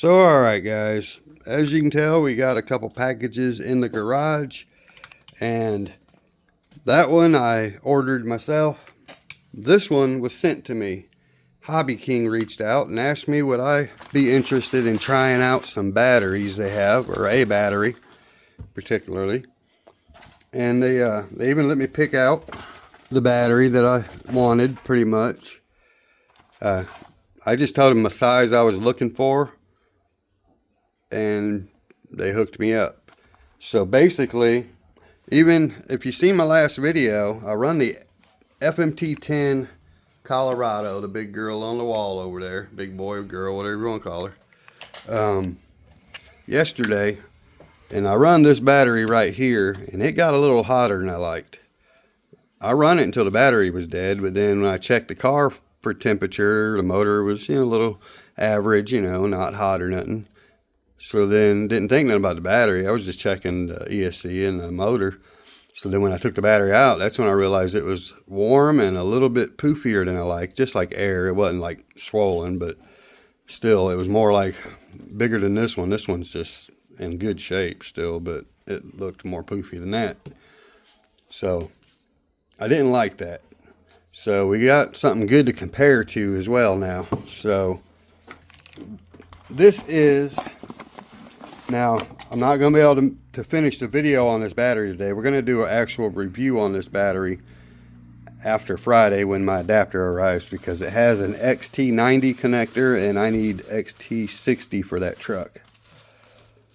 So, alright guys, as you can tell, we got a couple packages in the garage, and that one I ordered myself. This one was sent to me. Hobby King reached out and asked me would I be interested in trying out some batteries they have, or a battery particularly. And they even let me pick out the battery that I wanted, pretty much. I just told them the size I was looking for, and they hooked me up. So basically, even if you see my last video, I run the FMT10 Colorado, the big girl on the wall over there, big boy or girl, whatever you want to call her, yesterday, and I run this battery right here, and it got a little hotter than I liked. I run it until the battery was dead, but then when I checked the car for temperature, the motor was, a little average, not hot or nothing. So then didn't think nothing about the battery. I was just checking the ESC and the motor. So then when I took the battery out, that's when I realized it was warm and a little bit poofier than I liked, just like air. It wasn't like swollen, but still it was more like bigger than this one. This one's just in good shape still, but it looked more poofy than that. So I didn't like that. So we got something good to compare to as well now. So this is, now I'm not going to be able to finish the video on this battery today. We're going to do an actual review on this battery after Friday when my adapter arrives, because it has an XT90 connector and I need XT60 for that truck.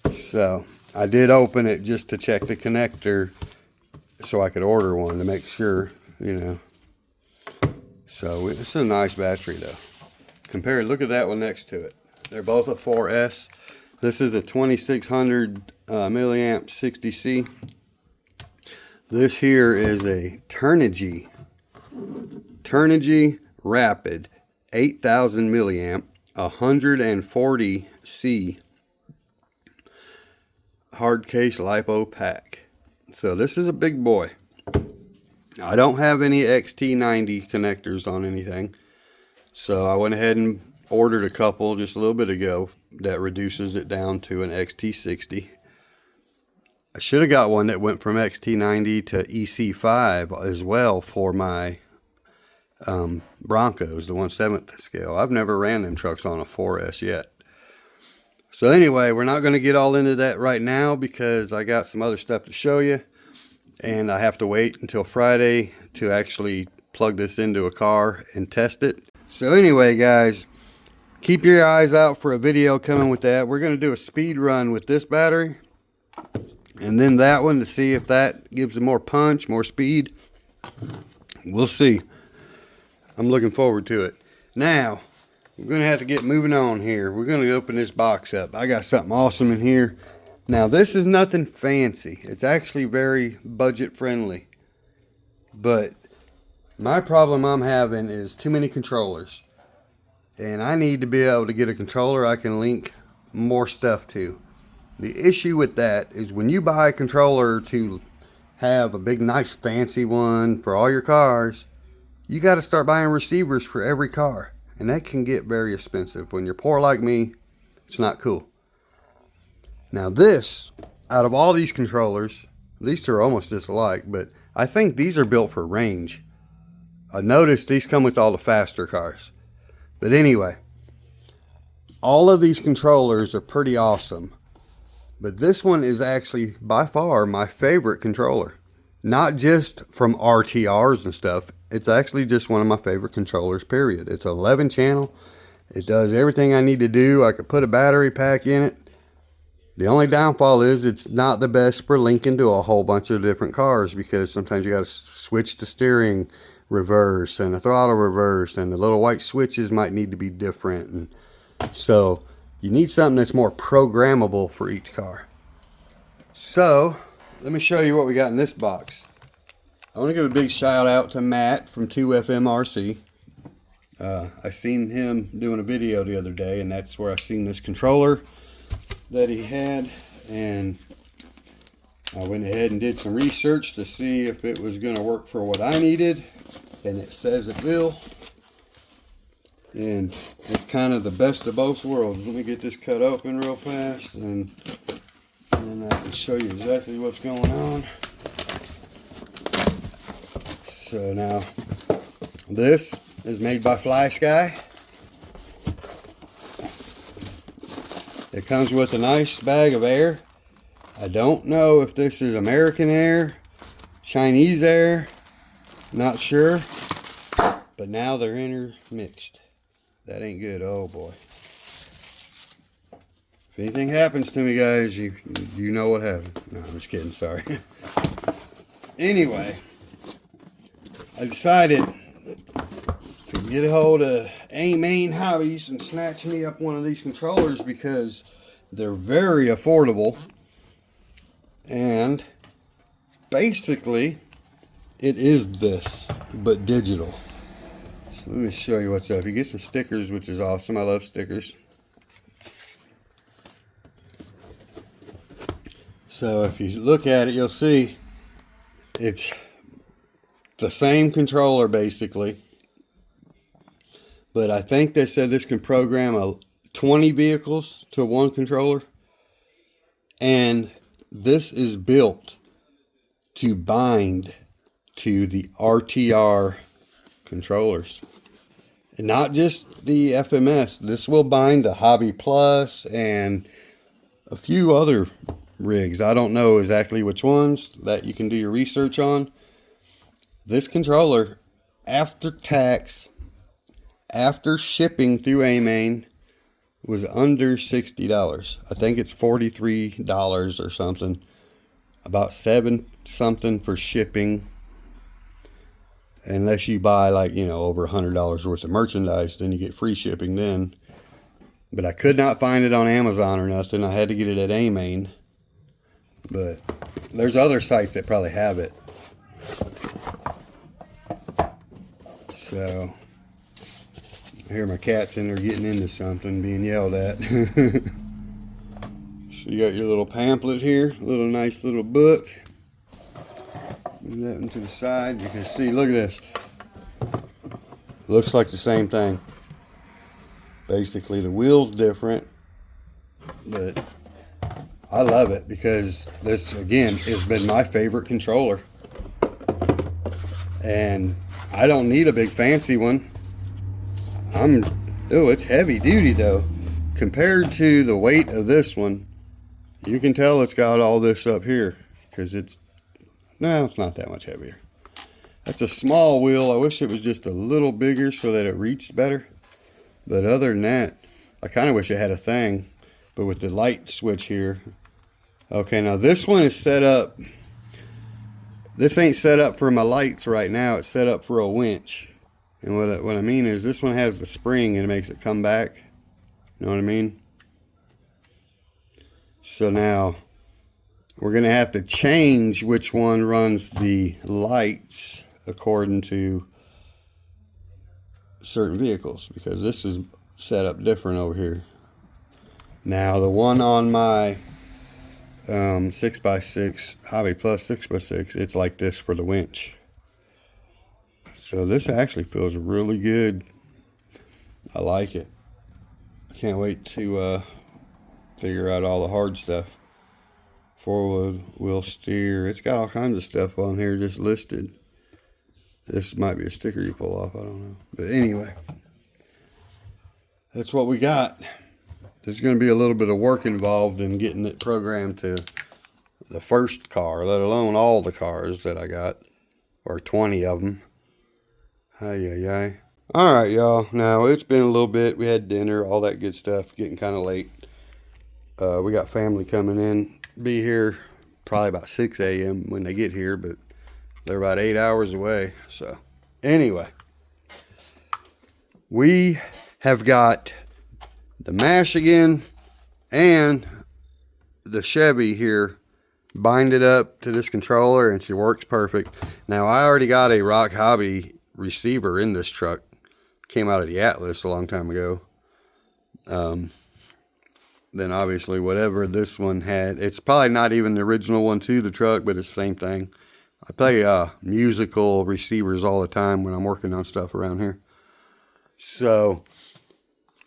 So I did open it just to check the connector so I could order one to make sure, So it's a nice battery though. Look at that one next to it. They're both a 4S. This is a 2600 milliamp 60C. This here is a Turnigy Rapid 8000 milliamp 140C hard case LiPo pack. So this is a big boy. I don't have any XT90 connectors on anything, so I went ahead and ordered a couple just a little bit ago that reduces it down to an XT60. I should have got one that went from XT90 to EC5 as well for my Broncos, the 1/7 scale. I've never ran them trucks on a 4S yet. So anyway, we're not going to get all into that right now because I got some other stuff to show you, and I have to wait until Friday to actually plug this into a car and test it. So anyway, guys, keep your eyes out for a video coming with that. We're going to do a speed run with this battery, and then that one to see if that gives it more punch, more speed. We'll see. I'm looking forward to it. Now, we're going to have to get moving on here. We're going to open this box up. I got something awesome in here. Now, this is nothing fancy. It's actually very budget friendly. But my problem I'm having is too many controllers. And I need to be able to get a controller I can link more stuff to. The issue with that is when you buy a controller to have a big, nice, fancy one for all your cars, you got to start buying receivers for every car. And that can get very expensive. When you're poor like me, it's not cool. Now this, out of all these controllers, these two are almost just alike, but I think these are built for range. I noticed these come with all the faster cars. But anyway, all of these controllers are pretty awesome. But this one is actually by far my favorite controller. Not just from RTRs and stuff. It's actually just one of my favorite controllers, period. It's 11 channel. It does everything I need to do. I could put a battery pack in it. The only downfall is it's not the best for linking to a whole bunch of different cars, because sometimes you got to switch the steering reverse and the throttle reverse, and the little white switches might need to be different. And so you need something that's more programmable for each car. So let me show you what we got in this box. I want to give a big shout out to Matt from 2FMRC. I seen him doing a video the other day, and that's where I seen this controller that he had, and I went ahead and did some research to see if it was going to work for what I needed, and it says it will. And it's kind of the best of both worlds. Let me get this cut open real fast, and then I can show you exactly what's going on. So now, this is made by FlySky. It comes with a nice bag of air. I don't know if this is American Air, Chinese Air, not sure. But now they're intermixed. That ain't good, oh boy. If anything happens to me, guys, you know what happened. No, I'm just kidding, sorry. Anyway, I decided to get a hold of AMain Hobbies and snatch me up one of these controllers because they're very affordable. And basically, it is this, but digital. So let me show you what's up. You get some stickers, which is awesome. I love stickers. So if you look at it, you'll see it's the same controller basically. But I think they said this can program 20 vehicles to one controller. And this is built to bind to the RTR controllers. And not just the FMS. This will bind to Hobby Plus and a few other rigs. I don't know exactly which ones. That you can do your research on. This controller, after tax, after shipping through AMain, was under $60. I think it's $43 or something. About $7 something for shipping. Unless you buy like, you know, over $100 worth of merchandise, then you get free shipping then. But I could not find it on Amazon or nothing. I had to get it at AMain. But there's other sites that probably have it. So I hear my cats in there getting into something, being yelled at. So you got your little pamphlet here, little nice little book. Move that into the side. You can see, look at this. Looks like the same thing. Basically, the wheel's different, but I love it because this, again, has been my favorite controller. And I don't need a big fancy one. It's heavy duty though. Compared to the weight of this one, you can tell it's got all this up here because it's not that much heavier. That's a small wheel. I wish it was just a little bigger so that it reached better. But other than that, I kind of wish it had a thing. But with the light switch here. Okay, now this one is set up. This ain't set up for my lights right now. It's set up for a winch. And what I mean is this one has the spring and it makes it come back. You know what I mean? So now we're going to have to change which one runs the lights according to certain vehicles, because this is set up different over here. Now the one on my 6x6 Hobby Plus 6x6, it's like this for the winch. So this actually feels really good. I like it. I can't wait to figure out all the hard stuff. 4-wheel steer. It's got all kinds of stuff on here just listed. This might be a sticker you pull off. I don't know. But anyway, that's what we got. There's going to be a little bit of work involved in getting it programmed to the first car, let alone all the cars that I got, or 20 of them. Ay. All right, y'all. Now, it's been a little bit. We had dinner, all that good stuff, getting kind of late. We got family coming in. Be here probably about 6 a.m. when they get here, but they're about 8 hours away. So, anyway, we have got the Mash again and the Chevy here binded up to this controller, and she works perfect. Now, I already got a Rock Hobby receiver in this truck. Came out of the Atlas a long time ago. Then obviously whatever this one had, it's probably not even the original one to the truck, but it's the same thing. I play musical receivers all the time when I'm working on stuff around here. So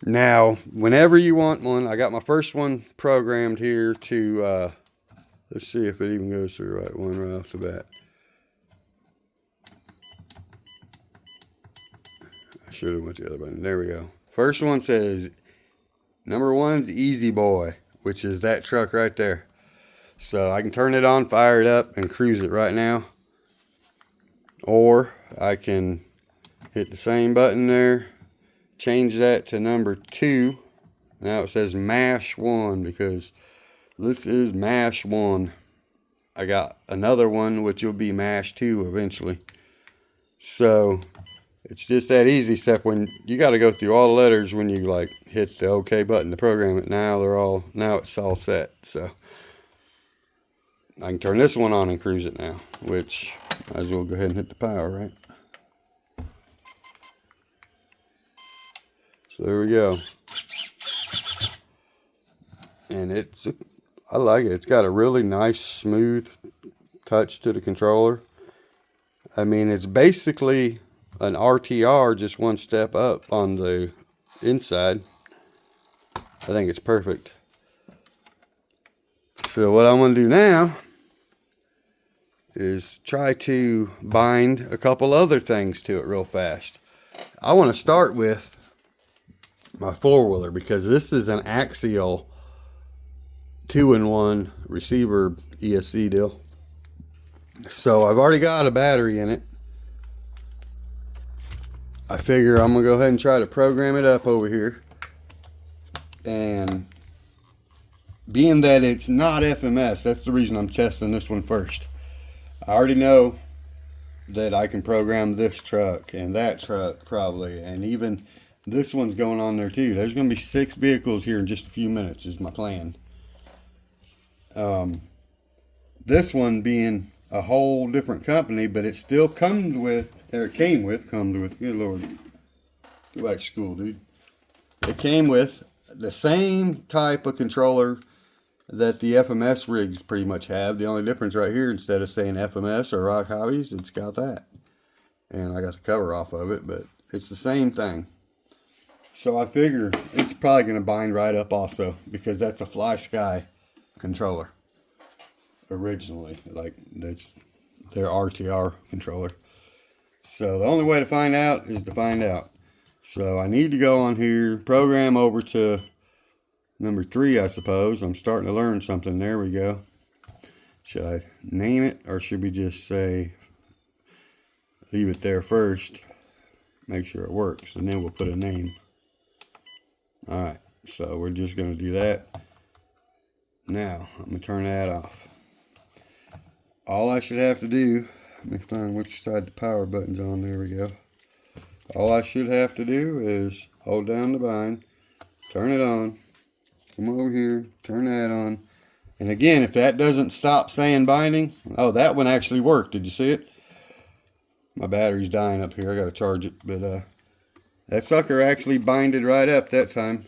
Now, whenever you want one, I got my first one programmed here to, let's see if it even goes to the right one right off the bat. I should have went the other button. There we go. First one says, number one's Easy Boy, which is that truck right there. So I can turn it on, fire it up, and cruise it right now. Or I can hit the same button there, change that to number 2. Now it says MASH 1 because this is MASH 1. I got another one which will be MASH 2 eventually. So it's just that easy, except when you got to go through all the letters when you like hit the OK button to program it. Now it's all set. So I can turn this one on and cruise it now, which might as well go ahead and hit the power, right? So there we go. And I like it. It's got a really nice, smooth touch to the controller. I mean, it's basically an RTR, just one step up on the inside. I think it's perfect. So what I'm going to do now is try to bind a couple other things to it real fast. I want to start with my four-wheeler because this is an axial 2-in-1 receiver ESC deal. So I've already got a battery in it. I figure I'm gonna go ahead and try to program it up over here. And being that it's not FMS, that's the reason I'm testing this one first. I already know that I can program this truck and that truck probably, and even this one's going on there too. There's gonna be 6 vehicles here in just a few minutes is my plan. This one being a whole different company, but it still comes with, good Lord, go back to school, dude. It came with the same type of controller that the FMS rigs pretty much have. The only difference right here, instead of saying FMS or Rock Hobbies, it's got that. And I got the cover off of it, but it's the same thing. So I figure it's probably going to bind right up also, because that's a Fly Sky controller originally. Like, that's their RTR controller. So the only way to find out is to find out. So I need to go on here, program over to number 3, I suppose. I'm starting to learn something. There we go. Should I name it, or should we just say, leave it there first, make sure it works, and then we'll put a name. Alright, so we're just going to do that. Now, I'm going to turn that off. All I should have to do, let me find which side the power button's on. There we go. All I should have to do is hold down the bind, turn it on, come over here, turn that on. And again, if that doesn't stop saying binding, oh, that one actually worked. Did you see it? My battery's dying up here. I got to charge it. But that sucker actually binded right up that time.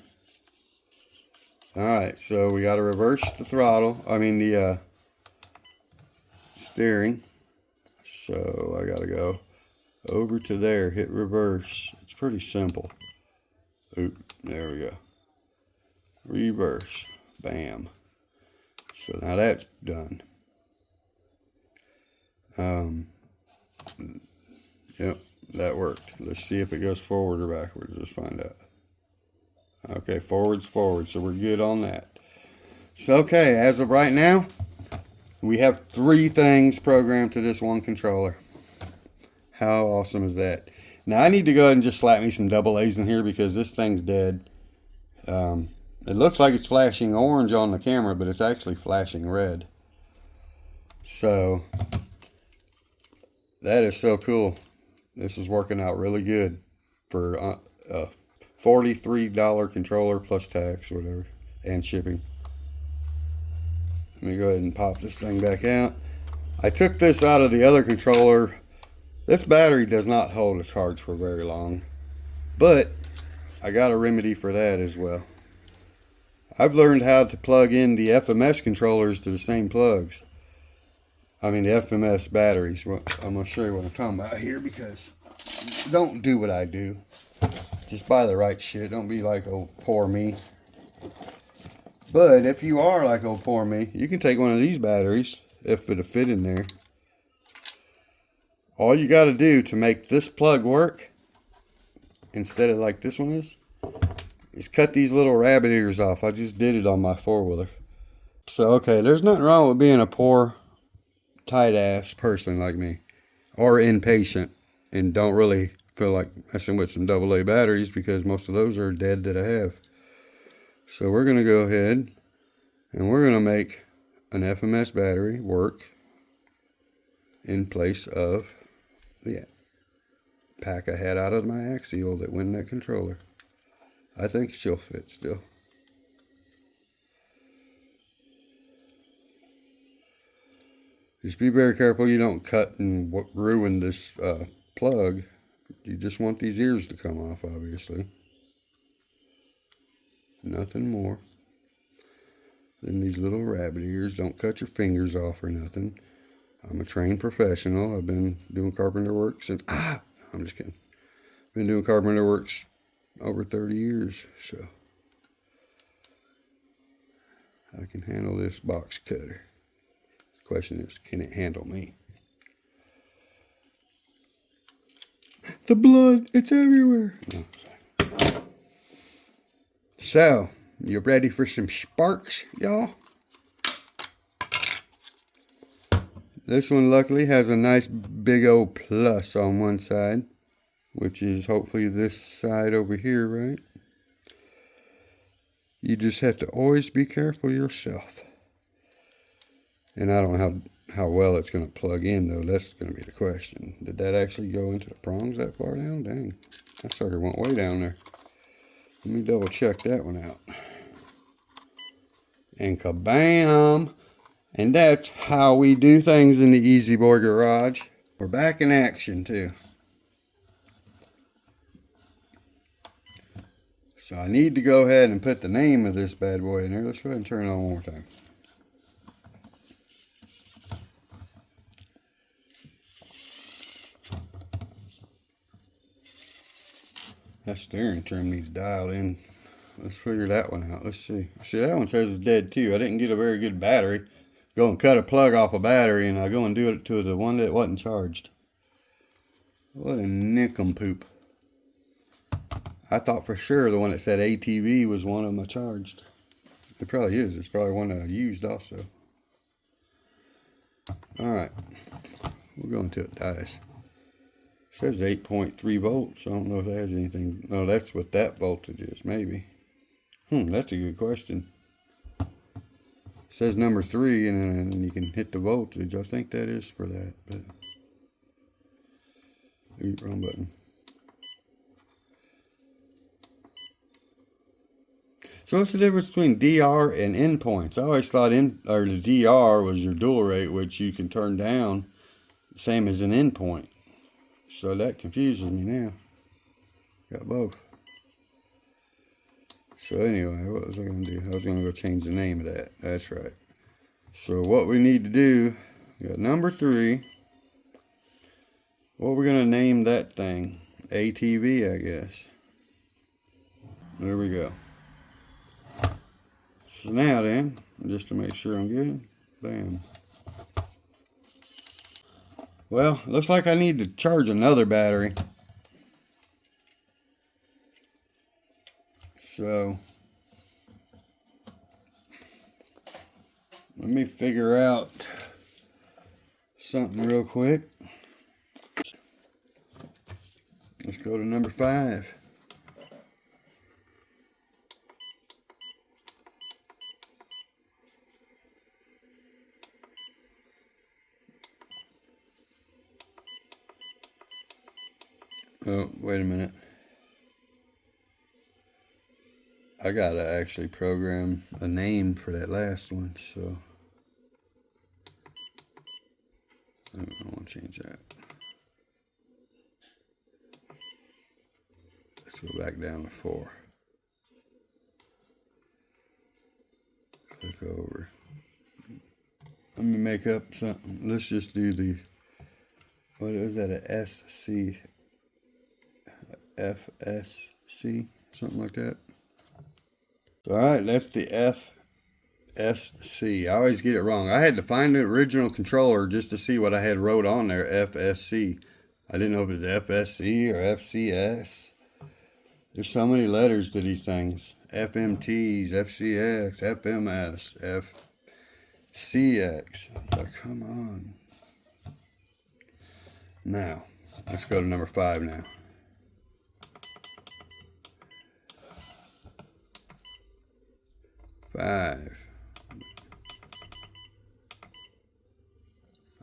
Alright, so we got to reverse the throttle. I mean the steering. So I got to go over to there, hit reverse. It's pretty simple. Oop, there we go. Reverse. Bam. So now that's done. Yep, that worked. Let's see if it goes forward or backwards. Let's find out. Okay, forward's forward, so we're good on that. So, okay, as of right now, we have 3 things programmed to this one controller. How awesome is that? Now, I need to go ahead and just slap me some double A's in here because this thing's dead. It looks like it's flashing orange on the camera, but it's actually flashing red. So, that is so cool. This is working out really good for a $43 controller plus tax or whatever, and shipping. Let me go ahead and pop this thing back out. I took this out of the other controller. This battery does not hold a charge for very long, but I got a remedy for that as well. I've learned how to plug in the FMS controllers to the same plugs. I mean the FMS batteries. I'm going to show you what I'm talking about here, because don't do what I do. Just buy the right shit. Don't be like oh poor me. But if you are like oh poor me, you can take one of these batteries if it'll fit in there. All you got to do to make this plug work, instead of like this one is cut these little rabbit ears off. I just did it on my 4-wheeler. So, okay, there's nothing wrong with being a poor, tight-ass person like me. Or impatient and don't really feel like messing with some AA batteries because most of those are dead that I have. So we're going to go ahead and we're going to make an FMS battery work in place of the pack I had out of my Axial that went in that controller. I think she'll fit still. Just be very careful you don't cut and ruin this plug. You just want these ears to come off, obviously. Nothing more than these little rabbit ears. Don't cut your fingers off or nothing. I'm a trained professional. I've been doing carpenter work since... I'm just kidding. Been doing carpenter work over 30 years, so I can handle this box cutter. The question is, can it handle me? The blood, it's everywhere. Oh, so, you ready for some sparks, y'all? This one luckily has a nice big old plus on one side, which is hopefully this side over here, right? You just have to always be careful yourself. And I don't know how well it's going to plug in, though. That's going to be the question. Did that actually go into the prongs that far down? Dang, that sucker went way down there. Let me double check that one out. And kabam! And that's how we do things in the Easy Boy Garage. We're back in action, too. So I need to go ahead and put the name of this bad boy in there. Let's go ahead and turn it on one more time. That steering trim needs dialed in. Let's figure that one out. Let's see. See, that one says it's dead too. I didn't get a very good battery. Go and cut a plug off a battery and I go and do it to the one that wasn't charged. What a nincompoop. I thought for sure the one that said ATV was one of them I charged. It probably is. It's probably one that I used also. Alright. We'll go until it dies. It says 8.3 volts. I don't know if that has anything. No, that's what that voltage is, maybe. That's a good question. It says number 3, and then you can hit the voltage. I think that is for that, but ooh, wrong button. So what's the difference between DR and endpoints? I always thought the DR was your dual rate, which you can turn down, same as an endpoint. So that confuses me now. Got both. So anyway, what was I going to do? I was going to go change the name of that. That's right. So what we need to do, we got number 3. What we're going to name that thing? ATV, I guess. There we go. So now then, just to make sure I'm good, bam. Well, looks like I need to charge another battery. So, let me figure out something real quick. Let's go to number 5. Oh, wait a minute. I gotta actually program a name for that last one, so I don't want to change that. Let's go back down to 4. Click over. Let me make up something. Let's just do the, what is that, a SC, FSC? FSC, something like that. Alright, that's the FSC. I always get it wrong. I had to find the original controller just to see what I had wrote on there, FSC. I didn't know if it was FSC or FCS. There's so many letters to these things. FMTs, FCX, FMS, FCX. It's like, come on. Now, let's go to number 5 now. Five.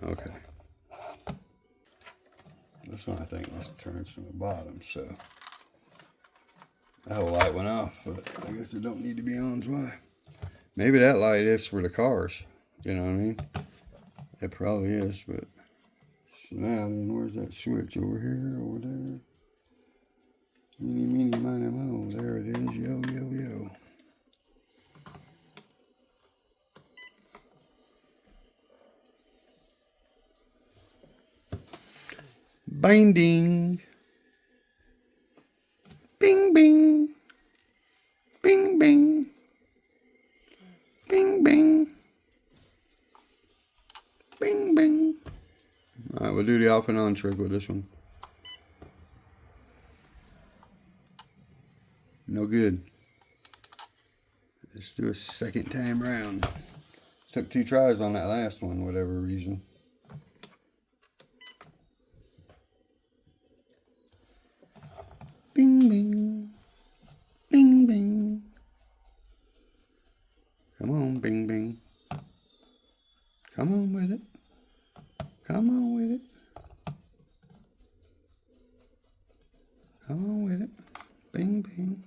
Okay. This one I think this turns from the bottom, so that whole light went off, but I guess it don't need to be on, why? Maybe that light is for the cars, you know what I mean? It probably is, but so now then where's that switch? Over here, over there? Meeny, meeny, miny, mo. There it is. Yo, yo, yo. Binding. Bing, bing. Bing, bing. Bing, bing. Bing, bing. Alright, we'll do the off and on trick with this one. No good. Let's do a second time round. Took 2 tries on that last one, whatever reason. Bing, bing. Bing, bing. Come on, bing, bing. Come on with it. Come on with it. Come on with it. Bing, bing.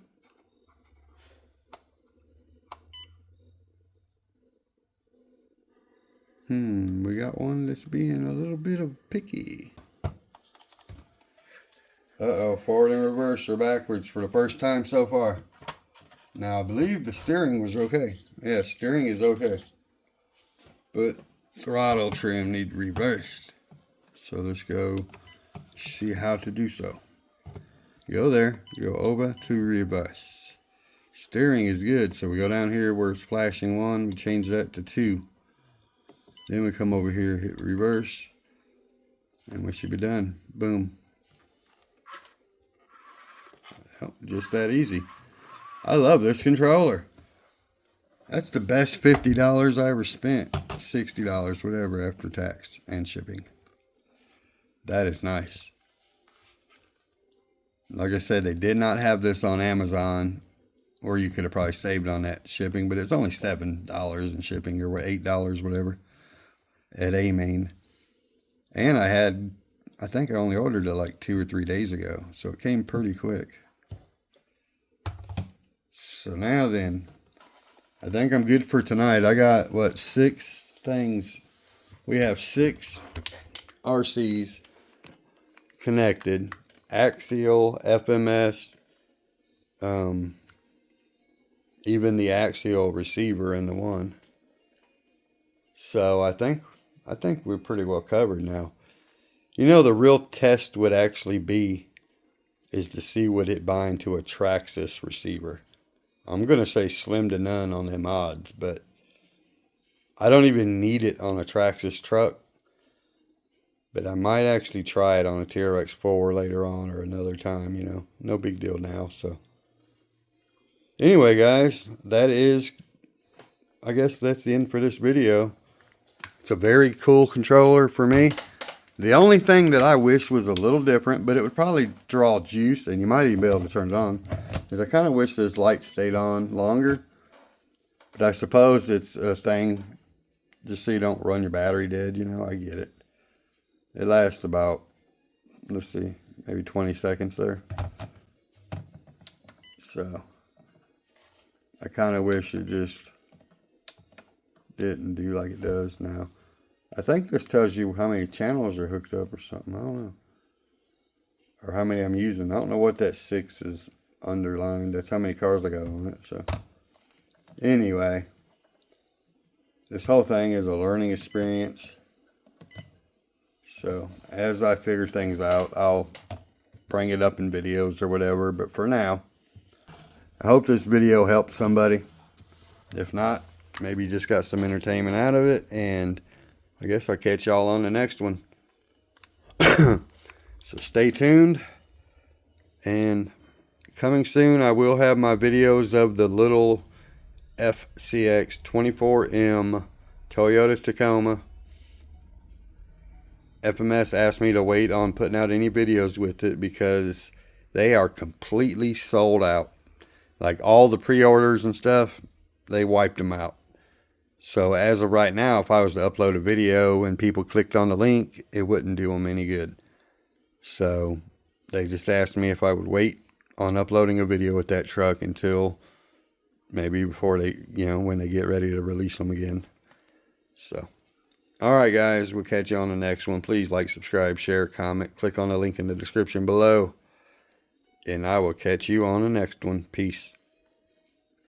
We got one that's being a little bit of picky. Uh-oh, forward and reverse or backwards for the first time so far. Now, I believe the steering was okay. Yeah, steering is okay. But throttle trim needs reversed. So let's go see how to do so. Go there, go over to reverse. Steering is good, so we go down here where it's flashing 1, we change that to 2. Then we come over here, hit reverse, and we should be done. Boom. Well, just that easy. I love this controller. That's the best $50 I ever spent. $60, whatever, after tax and shipping. That is nice. Like I said, they did not have this on Amazon, or you could have probably saved on that shipping, but it's only $7 in shipping, or $8, whatever, at AMain. And I think I only ordered it like 2 or 3 days ago, so it came pretty quick. So now then, I think I'm good for tonight. I got, what, 6 things. We have 6 RCs connected. Axial, FMS, even the axial receiver in the one. So I think we're pretty well covered now. You know, the real test would actually be is to see would it bind to a Traxxas receiver. I'm going to say slim to none on them odds, but I don't even need it on a Traxxas truck. But I might actually try it on a TRX-4 later on or another time, you know. No big deal now, so. Anyway, guys, I guess that's the end for this video. It's a very cool controller for me. The only thing that I wish was a little different, but it would probably draw juice, and you might even be able to turn it on, is I kind of wish this light stayed on longer. But I suppose it's a thing just so you don't run your battery dead, you know. I get it. It lasts about, let's see, maybe 20 seconds there. So, I kind of wish it just didn't do like it does now. I think this tells you how many channels are hooked up or something. I don't know. Or how many I'm using. I don't know what that 6 is underlined. That's how many cars I got on it. So, anyway, this whole thing is a learning experience. So, as I figure things out, I'll bring it up in videos or whatever. But for now, I hope this video helped somebody. If not, maybe you just got some entertainment out of it, and I guess I'll catch y'all on the next one. So stay tuned, and coming soon I will have my videos of the little FCX 24M Toyota Tacoma. FMS asked me to wait on putting out any videos with it because they are completely sold out. Like all the pre-orders and stuff, they wiped them out. So as of right now, if I was to upload a video and people clicked on the link, it wouldn't do them any good. So they just asked me if I would wait on uploading a video with that truck until maybe before they, when they get ready to release them again. So, all right, guys, we'll catch you on the next one. Please like, subscribe, share, comment, click on the link in the description below, and I will catch you on the next one. Peace.